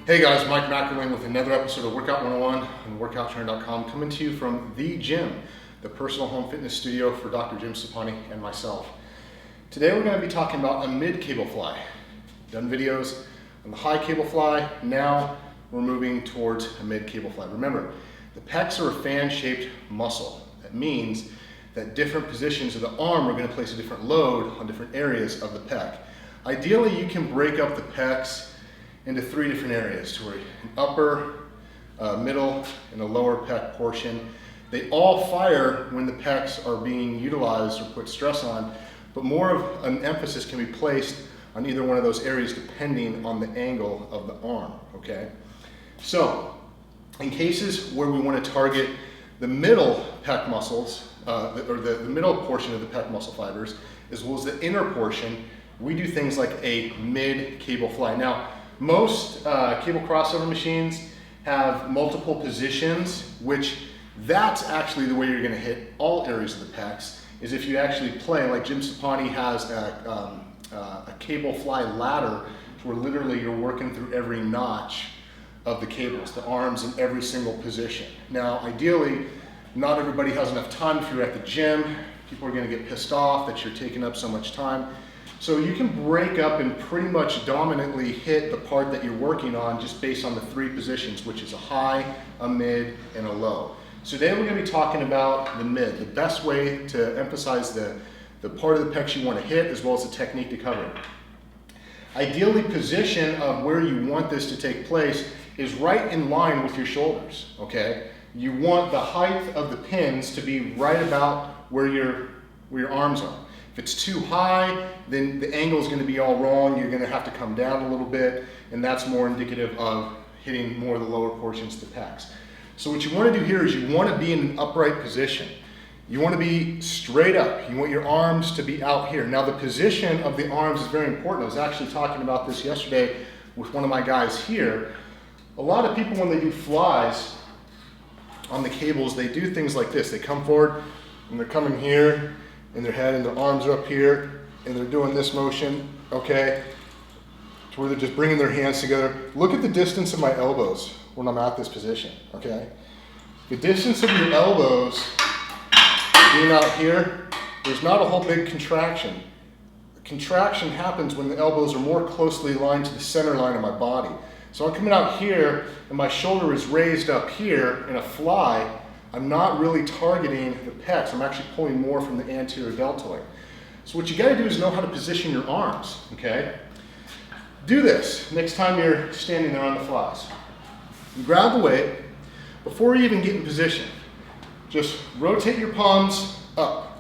Hey guys, Mike McElwain with another episode of Workout 101 on WorkoutTrainer.com, coming to you from The Gym, the personal home fitness studio for Dr. Jim Stoppani and myself. Today we're going to be talking about a mid cable fly. Done videos on the high cable fly, now we're moving towards a mid cable fly. Remember, the pecs are a fan-shaped muscle. That means that different positions of the arm are going to place a different load on different areas of the pec. Ideally, you can break up the pecs into three different areas, to where an upper, middle, and a lower pec portion. They all fire when the pecs are being utilized or put stress on, but more of an emphasis can be placed on either one of those areas depending on the angle of the arm, okay? So, in cases where we want to target the middle pec muscles, the middle portion of the pec muscle fibers, as well as the inner portion, we do things like a mid cable fly. Now, most cable crossover machines have multiple positions, which that's actually the way you're going to hit all areas of the pecs, is if you actually play, like Jim Stoppani has a cable fly ladder, where literally you're working through every notch of the cables, the arms in every single position. Now, ideally, not everybody has enough time. If you're at the gym, people are going to get pissed off that you're taking up so much time. So you can break up and pretty much dominantly hit the part that you're working on just based on the three positions, which is a high, a mid, and a low. So today we're going to be talking about the mid, the best way to emphasize the part of the pecs you want to hit, as well as the technique to cover it. Ideally, position of where you want this to take place is right in line with your shoulders, okay? You want the height of the pins to be right about where your arms are. If it's too high, then the angle is going to be all wrong. You're going to have to come down a little bit, and that's more indicative of hitting more of the lower portions of the pecs. So what you want to do here is you want to be in an upright position. You want to be straight up. You want your arms to be out here. Now, the position of the arms is very important. I was actually talking about this yesterday with one of my guys here. A lot of people, when they do flies on the cables, they do things like this. They come forward, and they're coming here, and their head and their arms are up here, and they're doing this motion, okay? To where they're just bringing their hands together. Look at the distance of my elbows when I'm at this position, okay? The distance of your elbows being out here, there's not a whole big contraction. The contraction happens when the elbows are more closely aligned to the center line of my body. So I'm coming out here, and my shoulder is raised up here in a fly. I'm not really targeting the pecs. I'm actually pulling more from the anterior deltoid. So what you gotta do is know how to position your arms, okay? Do this next time you're standing there on the flies. You grab the weight. Before you even get in position, just rotate your palms up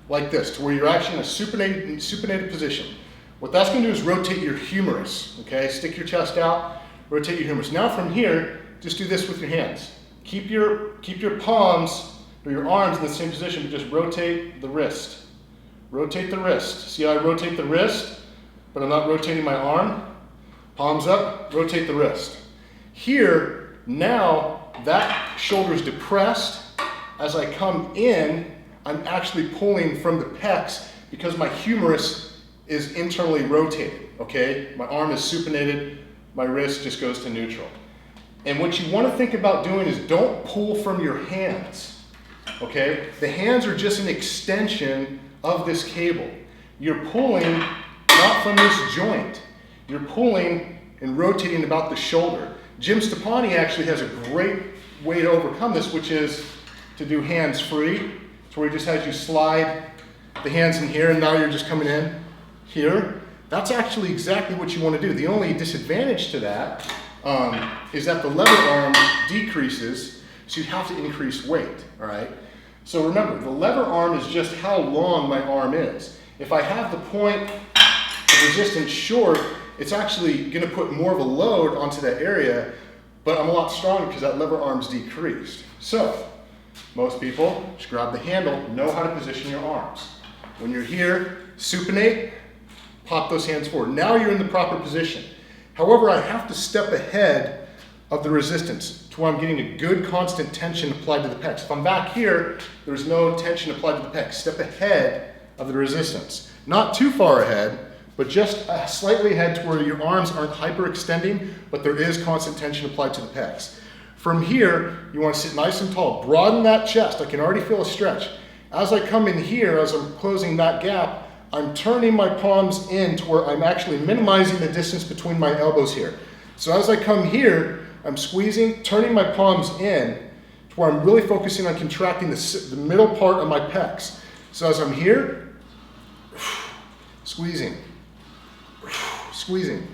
like this, to where you're actually in a supinated position. What that's gonna do is rotate your humerus, okay? Stick your chest out, rotate your humerus. Now from here, just do this with your hands. Keep your palms or your arms in the same position, but just rotate the wrist. Rotate the wrist. See how I rotate the wrist, but I'm not rotating my arm? Palms up, rotate the wrist. Here, now that shoulder is depressed. As I come in, I'm actually pulling from the pecs because my humerus is internally rotated, okay? My arm is supinated, my wrist just goes to neutral. And what you want to think about doing is don't pull from your hands, okay? The hands are just an extension of this cable. You're pulling not from this joint. You're pulling and rotating about the shoulder. Jim Stoppani actually has a great way to overcome this, which is to do hands free. So where he just has you slide the hands in here, and now you're just coming in here. That's actually exactly what you want to do. The only disadvantage to that is that the lever arm decreases, so you have to increase weight, all right? So remember, the lever arm is just how long my arm is. If I have the point of resistance short, it's actually gonna put more of a load onto that area, but I'm a lot stronger because that lever arm's decreased. So, most people just grab the handle, know how to position your arms. When you're here, supinate, pop those hands forward. Now you're in the proper position. However, I have to step ahead of the resistance to where I'm getting a good constant tension applied to the pecs. If I'm back here, there's no tension applied to the pecs. Step ahead of the resistance. Not too far ahead, but just slightly ahead to where your arms aren't hyperextending, but there is constant tension applied to the pecs. From here, you want to sit nice and tall. Broaden that chest. I can already feel a stretch. As I come in here, as I'm closing that gap, I'm turning my palms in to where I'm actually minimizing the distance between my elbows here. So as I come here, I'm squeezing, turning my palms in to where I'm really focusing on contracting the middle part of my pecs. So as I'm here, squeezing, squeezing.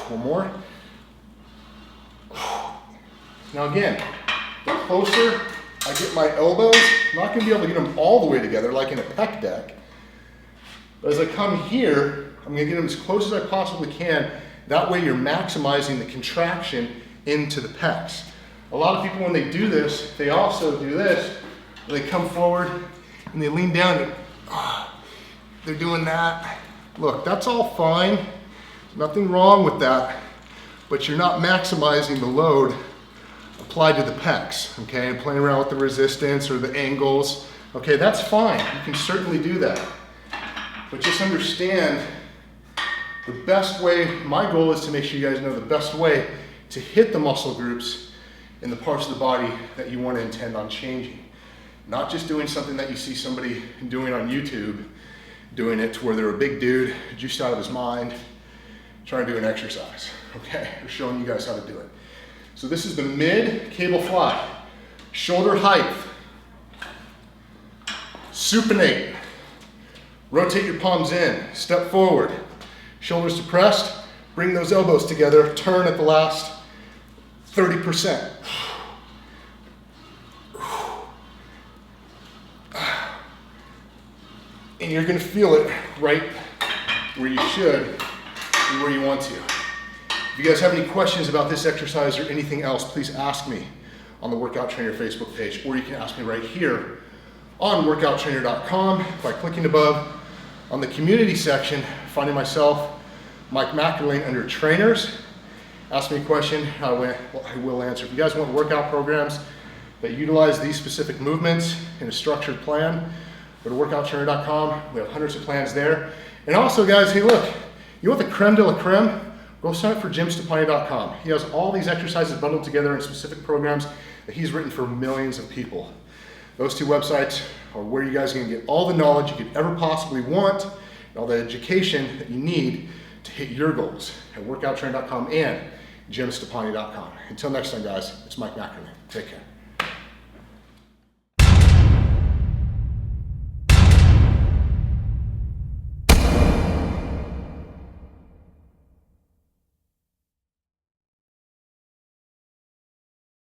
One more. Now again, the closer I get my elbows, I'm not going to be able to get them all the way together like in a pec deck. But as I come here, I'm going to get them as close as I possibly can. That way you're maximizing the contraction into the pecs. A lot of people, when they do this, they also do this. They come forward and they lean down and they're doing that. Look, that's all fine. Nothing wrong with that, but you're not maximizing the load applied to the pecs, okay? And playing around with the resistance or the angles, okay, that's fine. You can certainly do that. But just understand the best way, my goal is to make sure you guys know the best way to hit the muscle groups in the parts of the body that you want to intend on changing. Not just doing something that you see somebody doing on YouTube, doing it to where they're a big dude, juiced out of his mind, trying to do an exercise, okay? We're showing you guys how to do it. So this is the mid cable fly. Shoulder height. Supinate. Rotate your palms in, step forward. Shoulders depressed, bring those elbows together, turn at the last 30%. And you're gonna feel it right where you should and where you want to. If you guys have any questions about this exercise or anything else, please ask me on the Workout Trainer Facebook page, or you can ask me right here on workouttrainer.com by clicking above on the community section, finding myself, Mike McErling, under trainers. Ask me a question, I will answer. If you guys want workout programs that utilize these specific movements in a structured plan, go to workouttrainer.com. We have hundreds of plans there. And also, guys, hey, look, you want the creme de la creme? Go sign up for jimstoppani.com. He has all these exercises bundled together in specific programs that he's written for millions of people. Those two websites are where you guys are going to get all the knowledge you could ever possibly want, and all the education that you need to hit your goals at workouttrainer.com and jimstoppani.com. Until next time, guys, it's Mike McErling. Take care.